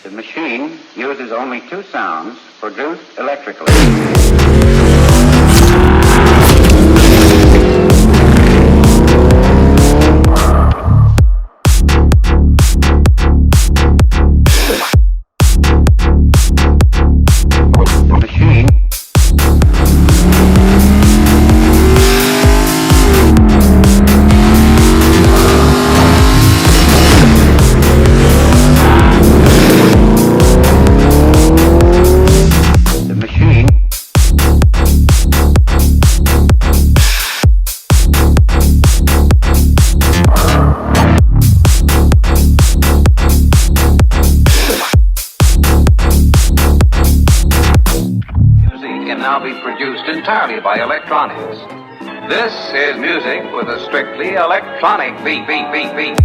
The machine uses only two sounds produced electrically. Now be produced entirely by electronics. This is music with a strictly electronic beat.